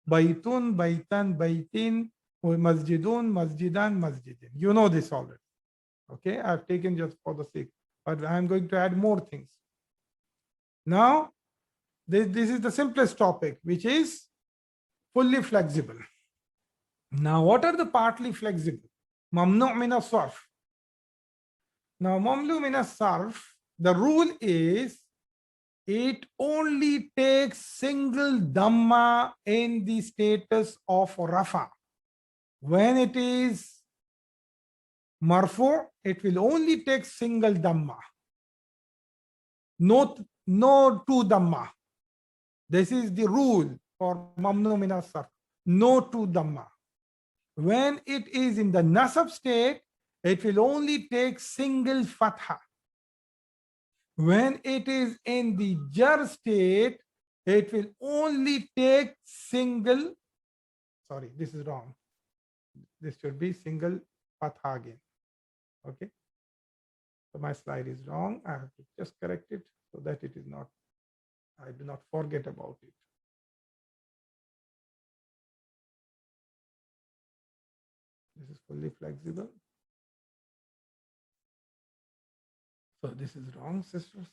Baitun, Baitan, Baitin, Masjidun, Masjidan, Masjidin. You know this already. Okay, I've taken just for the sake, but I'm going to add more things. Now, this is the simplest topic, which is fully flexible. Now, what are the partly flexible? Mamnu' min as-sarf. Now, mamnu min as-sarf, the rule is it only takes single dhamma in the status of rafa. When it is marfu, it will only take single dhamma. No two dhamma. This is the rule for mamnu min as-sarf. No two dhamma. When it is in the nasab state, it will only take single fatha. When it is in the jar state, it will only take single, sorry, this is wrong. This should be single fatha again. Okay. So my slide is wrong. I have to just correct it so that it is not, I do not forget about it. This is fully flexible. So this is wrong, sisters.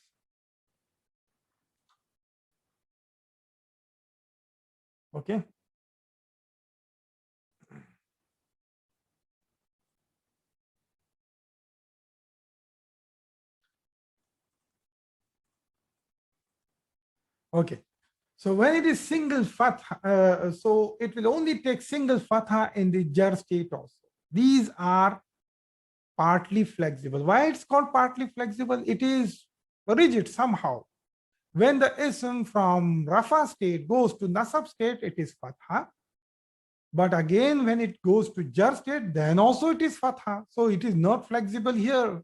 Okay. Okay. So when it is single fatha, so it will only take single fatha in the jar state also. These are partly flexible. Why it's called partly flexible? It is rigid somehow. When the ism from rafa state goes to nasab state, it is fatha. But again, when it goes to jar state, then also it is fatha. So it is not flexible here.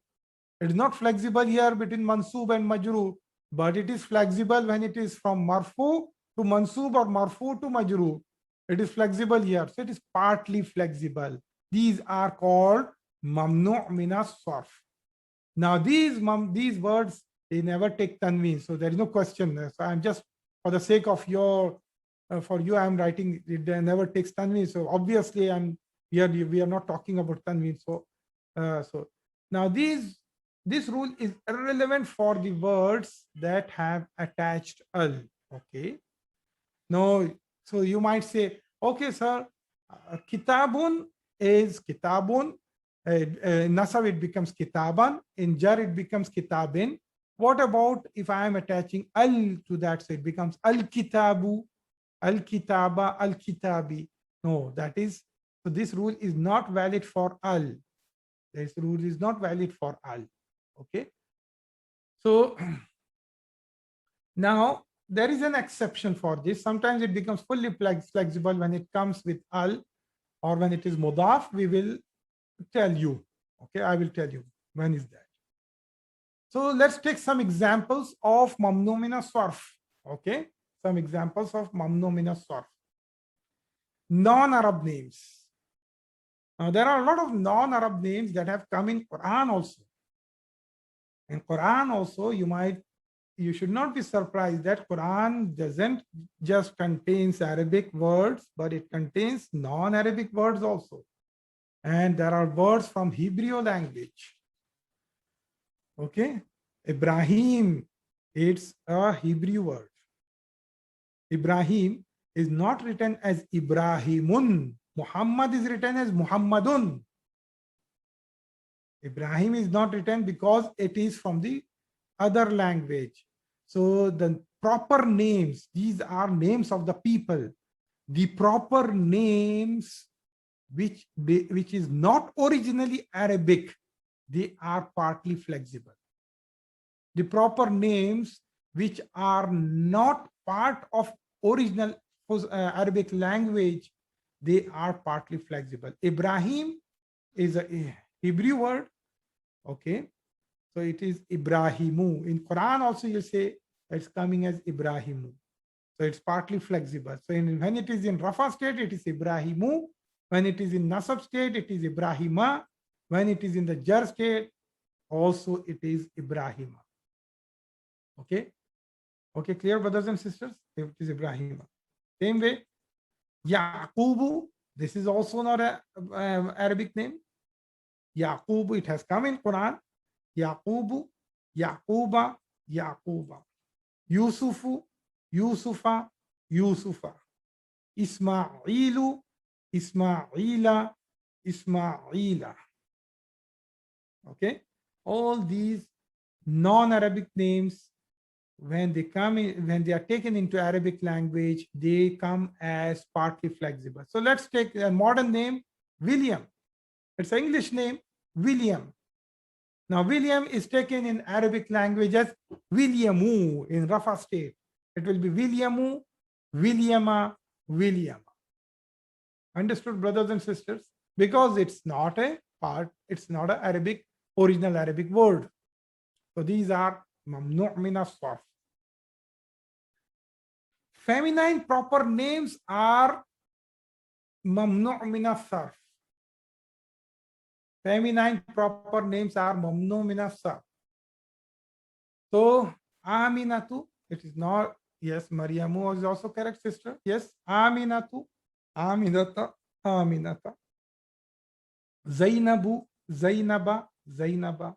It is not flexible here between mansub and majrur, but it is flexible when it is from marfu to mansub or marfu to majrur. It is flexible here. So it is partly flexible. These are called mamnu' min as-sarf. Now these words, they never take tanween, so there is no question. So I'm just, for the sake of your, for you, I'm writing it never takes tanween. So obviously, we are not talking about tanween. So, so now this rule is irrelevant for the words that have attached al. Okay. No, so you might say, okay, sir, kitabun is kitabun. In nasab it becomes kitaban. In jar it becomes kitabin. What about if I am attaching al to that? So it becomes al kitabu, al kitaba, al kitabi. No, that is, so this rule is not valid for al. This rule is not valid for al. Okay. So now there is an exception for this. Sometimes it becomes fully flexible when it comes with al, or when it is mudaf. We will tell you. Okay, I will tell you when is that. So let's take some examples of mamnu min as-sarf. Okay, some examples of mamnu min as-sarf. Non-Arab names. Now there are a lot of non-Arab names that have come in Quran also. In Quran also, you should not be surprised that Quran doesn't just contains Arabic words, but it contains non-Arabic words also. And there are words from Hebrew language. Okay, Ibrahim, it's a Hebrew word. Ibrahim is not written as Ibrahimun. Muhammad is written as Muhammadun. Ibrahim is not written because it is from the other language. So the proper names, these are names of the people. The proper names which is not originally Arabic, they are partly flexible. The proper names which are not part of original Arabic language, they are partly flexible. Ibrahim is a Hebrew word. Okay, so it is Ibrahimu. In Quran also you say it's coming as Ibrahimu. So it's partly flexible. So when it is in Rafa state, it is Ibrahimu. When it is in Nasab state, it is Ibrahima. When it is in the Jar state, also it is Ibrahima. Okay. Okay, clear, brothers and sisters? It is Ibrahima. Same way, Yaqubu. This is also not a Arabic name. Yaqubu, it has come in Quran. Yaqubu, Yaquba, Yaquba. Yusufu, Yusufa, Yusufa. Ismailu, Ismaila, Ismaila. Okay, all these non-Arabic names, when they come in, when they are taken into Arabic language, they come as partly flexible. So let's take a modern name, William. It's an English name, William. Now, William is taken in Arabic language as Williamu in Rafa state. It will be Williamu, Williama, Williama. Understood, brothers and sisters? Because it's not a part, it's not an Arabic, original Arabic word. So these are mamnu' min as-sarf. Feminine proper names are mamnu' min as-sarf. Feminine proper names are mamnu' min as-sarf. So Aminatu, it is not, yes, Mariamu is also correct, sister. Yes, Aminatu, Aminata, Aminata. Zainabu, Zainaba, Zainaba.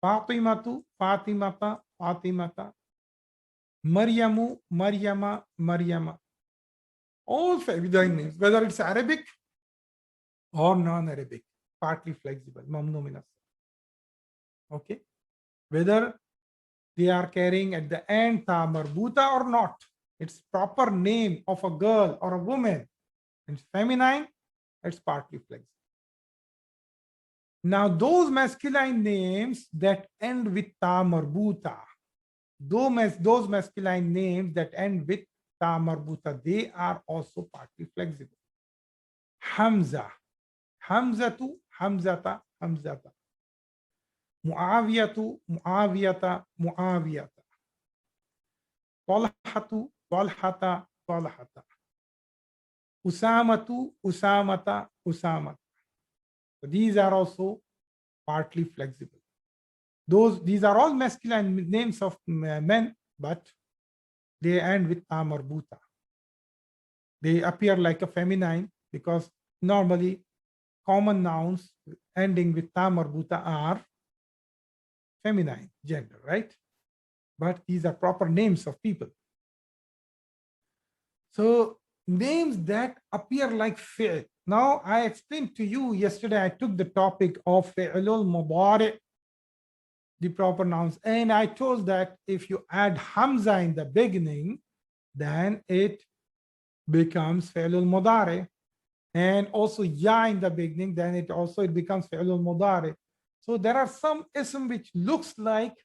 Fatimatu, Fatimata, Fatimata. Maryamu, Maryama, Maryama. All feminine names, whether it's Arabic or non-Arabic, partly flexible, mamnu min as-sarf. Okay, whether they are carrying at the end ta marbuta or not, it's proper name of a girl or a woman. It's feminine, it's partly flexible. Now, those masculine names that end with ta marbuta, those masculine names that end with ta marbuta, they are also partly flexible. Hamza, Hamzatu, Hamzata, Hamzata. Muawiyatu, Muawiyata, Muawiyata. Talhatu, Talhata, Talhata. Usamatu, Usamata, Usamata. So these are also partly flexible. These are all masculine names of men, but they end with ta marbuta. They appear like a feminine because normally common nouns ending with ta marbuta are feminine gender, right? But these are proper names of people. So names that appear like fi'l. Now I explained to you yesterday, I took the topic of fi'lul mudari', the proper nouns, and I told that if you add hamza in the beginning, then it becomes fi'lul mudari', and also ya in the beginning, then it becomes fi'lul mudari'. So there are some ism which looks like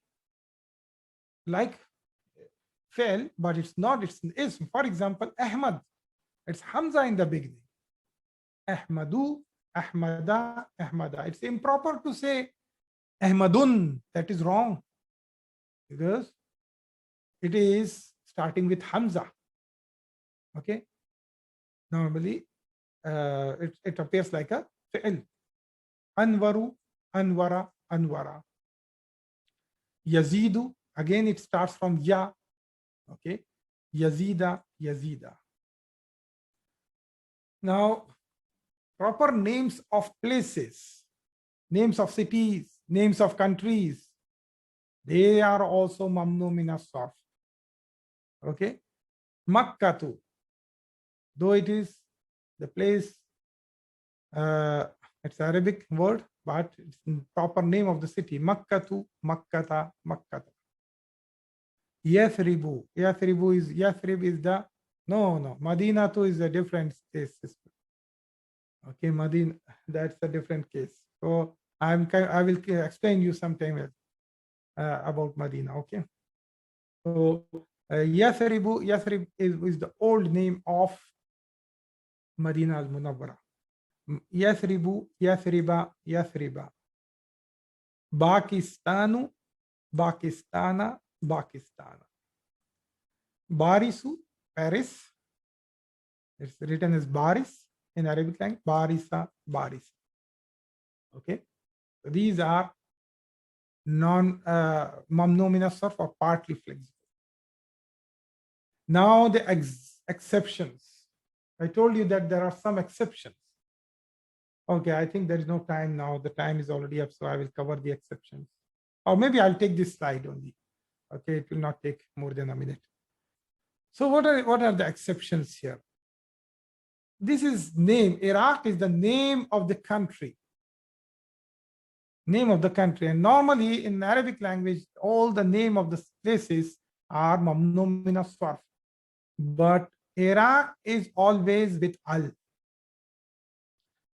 fi'l, but it's not, it's an ism. For example, Ahmad, it's hamza in the beginning. Ahmadu, Ahmada, Ahmada. It's improper to say Ahmadun. That is wrong because it is starting with hamza. Okay, normally it appears like a fi'l. Anwaru, Anwara, Anwara. Yazidu, again it starts from ya. Okay, Yazida, Yazida. Now, proper names of places, names of cities, names of countries, they are also mamnu min as-sarf. Okay, Makkatu, though it is the place, it's Arabic word, but it's the proper name of the city. Makkatu, Makkata, Makkata. Yathribu, Yathrib is the, no, Madinatu is a different case system. Okay, Madinah, that's a different case. So I will explain you sometime about Madinah. Okay, so Yathrib is the old name of Madinah Al Munawwarah. Yathribu, Yathriba, Yathriba. Pakistanu, Pakistana, Pakistana. Barisu, Paris. It's written as Baris in Arabic language. Barisa, Baris. Okay. So these are mamnu min as-sarf or partly flexible. Now the exceptions. I told you that there are some exceptions. Okay, I think there is no time now. The time is already up, so I will cover the exceptions. Or maybe I'll take this slide only. Okay, it will not take more than a minute. So what are the exceptions here? This is name. Iraq is the name of the country. Name of the country. And normally in Arabic language, all the name of the places are mamnu min as-sarf. But Iraq is always with al.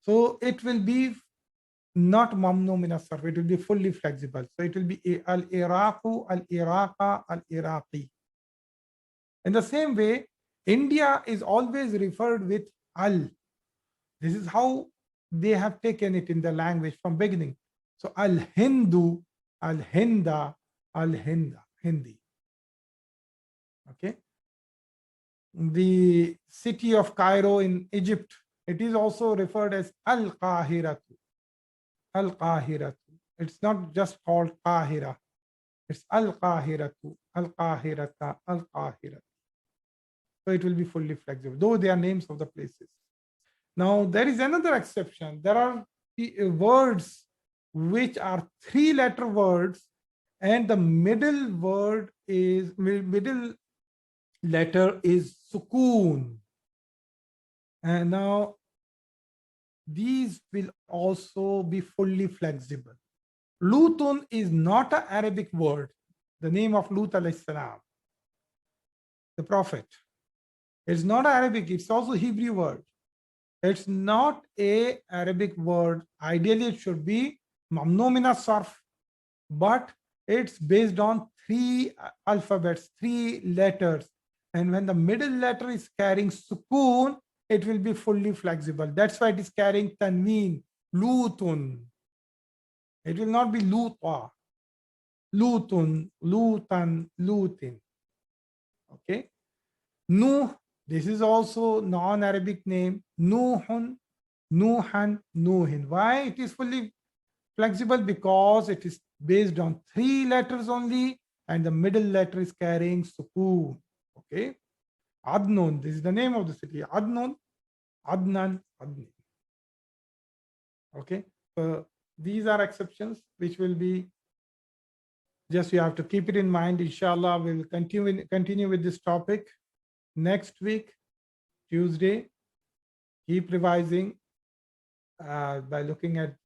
So it will be not mamnu min as-sarf. It will be fully flexible. So it will be al-Iraqu, al-Iraqa, al-Iraqi. In the same way, India is always referred with al. This is how they have taken it in the language from beginning. So al-Hindu, al-Hinda, al-Hinda, Hindi. Okay. The city of Cairo in Egypt, it is also referred as al-Qahiratu. Al-Qahiratu. It's not just called Qahira. It's al-Qahiratu, al-Qahirata, al-Qahiratu. So it will be fully flexible, though they are names of the places. Now, there is another exception. There are words which are 3-letter words, and the middle letter is sukoon. And now, these will also be fully flexible. Lutun is not an Arabic word. The name of Lut alayhi salam, the prophet. It's not Arabic, it's also Hebrew word. It's not a Arabic word. Ideally, it should be mamnu min as-sarf, but it's based on 3 alphabets, 3 letters. And when the middle letter is carrying sukoon, it will be fully flexible. That's why it is carrying tanween, lutun. It will not be lutwa, lutun, lutan, lutin. Okay. Nuh, this is also non-Arabic name. Nuhun, Nuhan, Nuhin. Why it is fully flexible? Because it is based on 3 letters only, and the middle letter is carrying sukoon. Okay. Adnun, this is the name of the city. Adnun, Adnan, Adni. Okay. So these are exceptions which will be, just you have to keep it in mind. Inshallah, we will continue with this topic next week, Tuesday. Keep revising by looking at